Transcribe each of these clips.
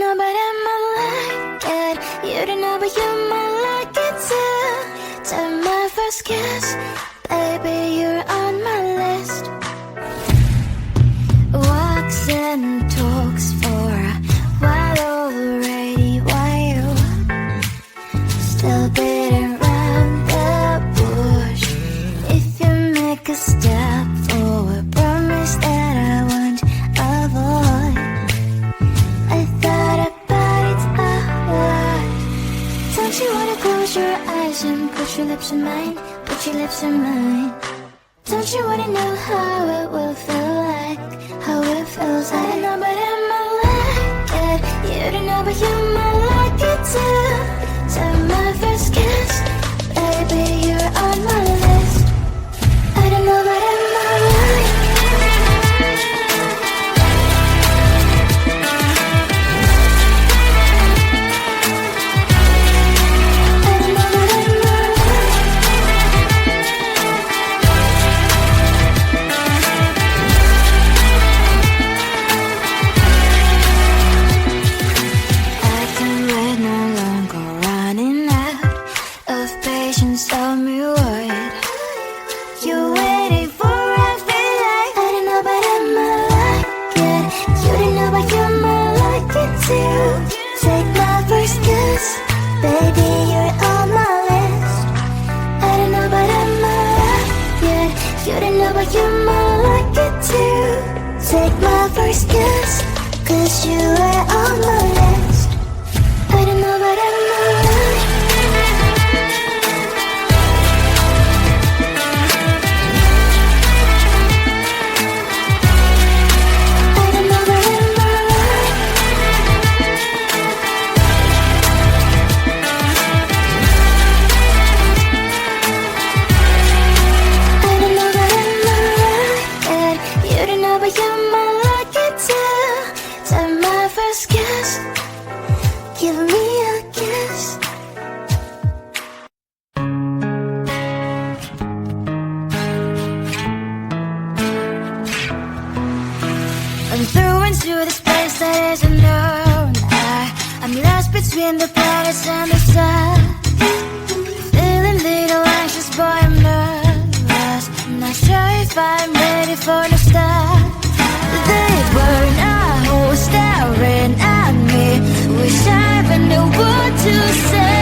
know, but I might like it. You don't know, but you might like it too. Till my first kiss, baby, you're on my list. Walks and talks for a while already. Why you still beating around the bush? If you make a step forward, promise that I won't avoid. I thought about it a lot. Don't you wanna close your eyes and put your lips in mine? Put your lips in mine. Don't you wanna know how it will feel like? How it feels like? I don't know, but I might like it. You don't know, but you might like it too. Till my first kiss, baby, you're on my list. I don't know, but I might like it. Tell me what you're waiting for. I feel like I don't know, but I might like it. You don't know, but you might like it too. Take my first kiss, baby, you're on my list. I don't know, but I might like it. You don't know, but you might like it too. Take my first kiss, 'cause you are on my list. I don't know, but I might like it. Give me a kiss. I'm through into this place that isn't known. I'm lost between the planets and the sun. Feeling little anxious, boy, I'm nervous. I'm not sure if I'm ready for the start. They burn a hole staring at me. Wish I ever knew what to say.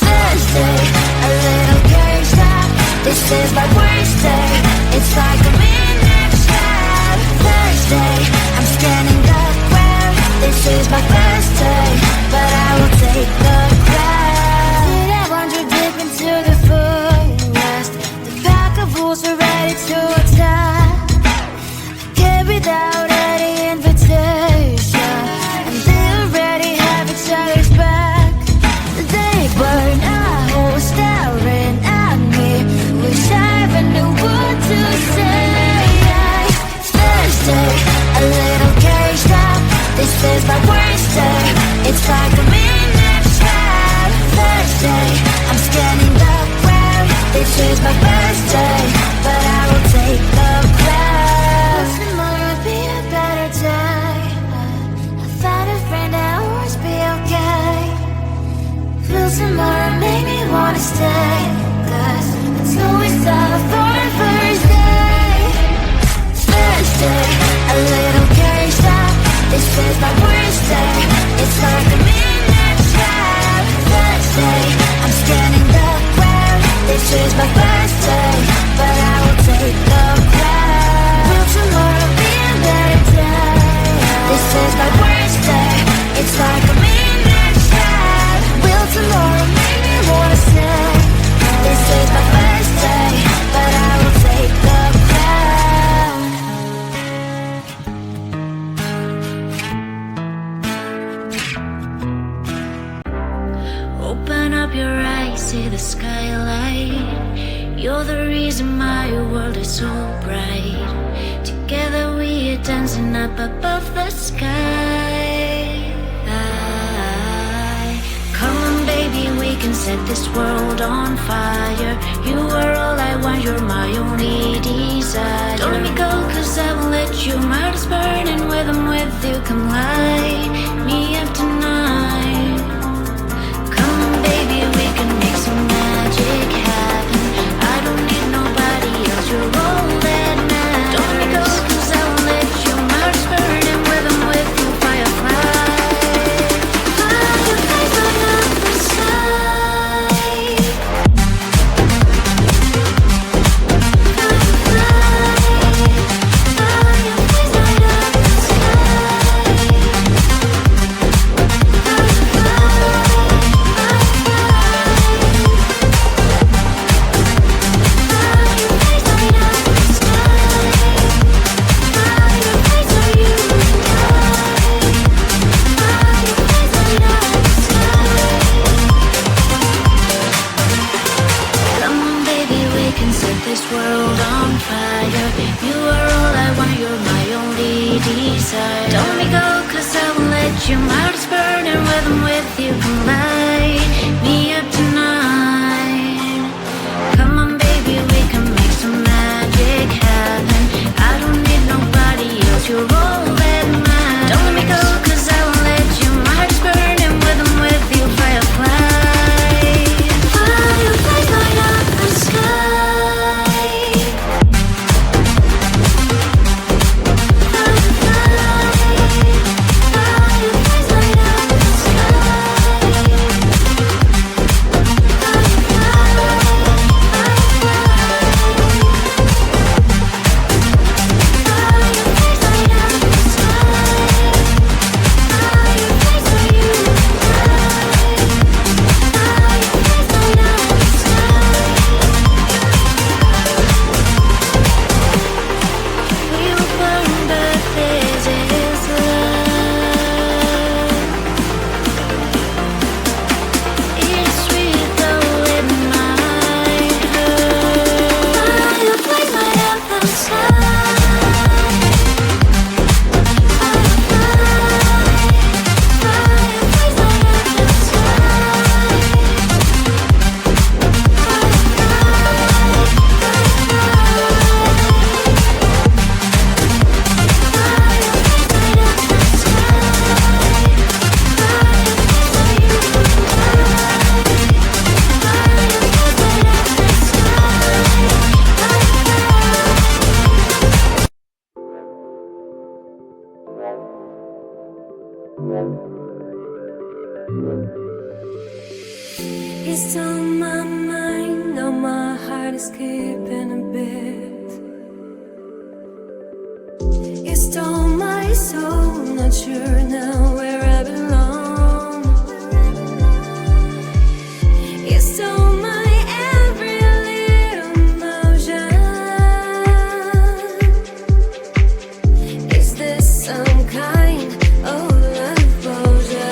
Thursday, a little caged up. This is my worst day. It's like a midnight trap. Thursday, I'm scanning the ground. This is my first day, but I will take the crown. Did I wander deep into the forest? The pack of wolves are ready to attack. Without any invitation, and they already have each other's back. They burn a hole staring at me. Wish I ever knew what to say. Thursday, a little caged up. This is my worst day. It's like a midnight trap. Thursday, I'm scanning the ground. This is my first day, but I will take the crown. Tomorrow made me wanna stay, 'cause it's always tough for a first day. Thursday, a little caged up. This is my worst day. It's like a midnight trap. Thursday, I'm scanning the ground. This is my first day, but I will take the crown. Will tomorrow be a better day? This is my worst day. It's like a midnight trap. Will tomorrow make me wanna stay? This is my first day, but I will take the crown. Open up your eyes, see the skylight. You're the reason my world is so bright. Together we are dancing up above the sky. Come on, baby, we can set this world on fire. You are all I want, you're my only desire. Don't let me go, 'cause I won't let you. My heart is burning, with I'm with you, come light. if you can light me up tonight. Come on, baby, we can make some magic happen. I don't need nobody else, you're all that matters. Don't let me go, 'cause I won't let you. My heart's burning with them, with you, firefly. Fireflies light up the sky. It's on my mind, now my heart is skipping a bit. You stole my soul, not sure now where I belong. You stole my every little motion. Is this some kind of love potion?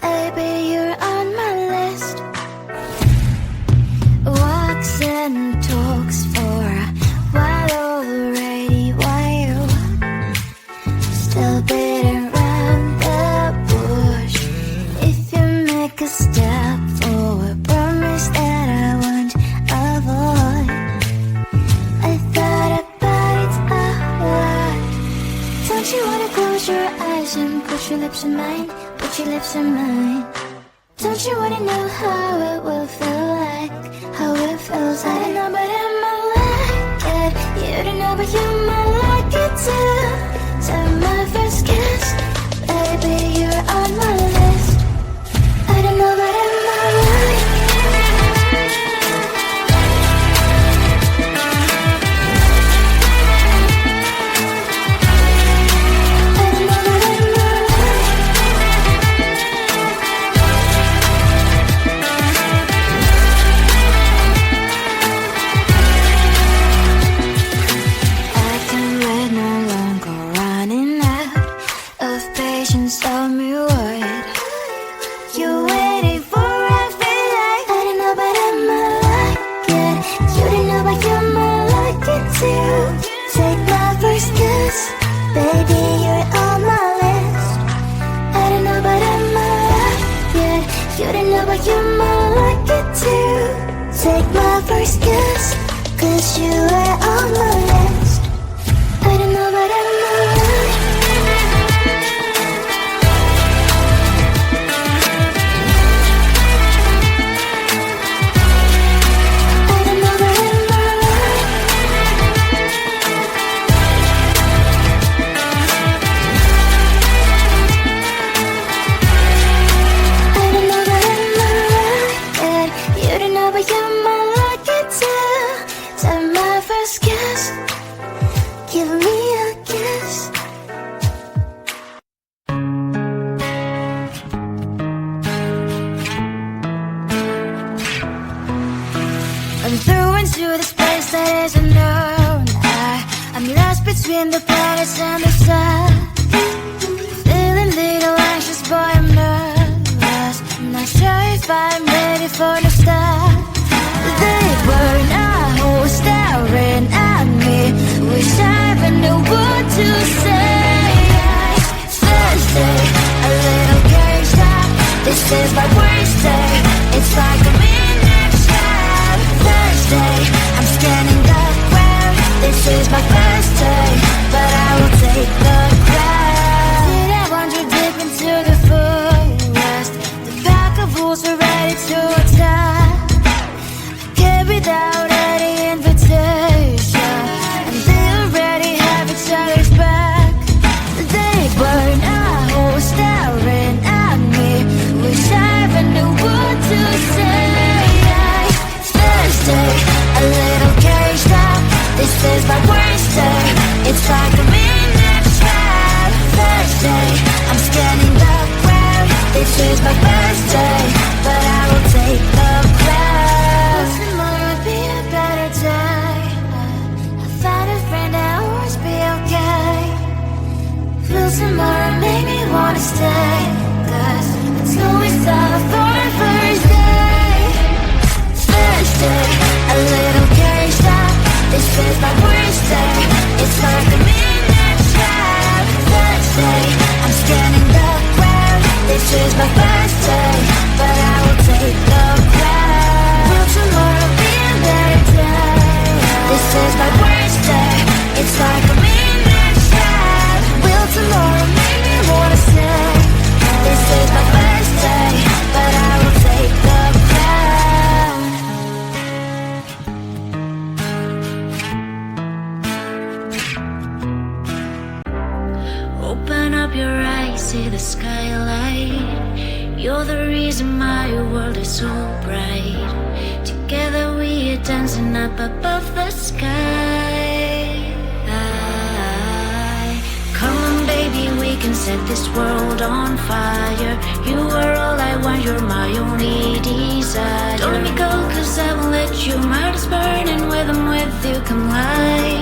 Baby, you're on my list. Walks and talks for a while already. Why you still beating around the bush? If you make a step forward, promise that I won't avoid. I thought about it a lot. Don't you wanna close your eyes and put your lips in mine? Put your lips in mine. Don't you wanna know how it will feel like? How it feels like? I don't know but I might like it. You don't know but you might like it too. So my first kiss, baby, you're on my list. I don't know but I might like it. Tell me what you're waiting for. I feel like I don't know but I might like it. You don't know but you might like it too. Take my first kiss, baby, you're on my list. I don't know but I might like it. You don't know but you might like it too. Take my first kiss, 'cause you are on my list. I don't know but I might like it. I'm through into this place that is unknown. I'm lost between the planets and the sun. Feeling little anxious, boy, I'm nervous. I'm not sure if I'm ready for the start. They were not who staring at me. Wish I even knew what to say. Thursday, a little caged up. This is my worst day. It's like a midnight trap. Thursday, I'm scanning the ground. This is my first day, but I will take the crown. Did I wander deep into the forest? The pack of wolves are ready to attack. I came without any invitation, and they already have each other's back. They were not who staring at me. Wish I even knew what to say. Thursday, a little caged up. This is my worst day. It's like a midnight trap. Thursday, I'm scanning the ground. This is my first day, but I will take the crown. Will tomorrow be a better day? I found a friend that will always be okay. Will tomorrow make me wanna stay? 'Cause it's always tough for a first day. Thursday, a little caged up. This is my worst day. It's like a midnight trap. Thursday, I'm scanning the ground. This is my first day, but I will take the crown. Will tomorrow be a better day? This is my worst day. It's like a midnight trap. Will tomorrow make me wanna stay? This is my first day, but I will take the crown. Open up your eyes, see the skylight. You're the reason my world is so bright. Together we are dancing up above the sky. Come on baby, we can set this world on fire. You are all I want, you're my only desire. Don't let me go, 'cause I won't let you. My heart is burning with them with you, come light.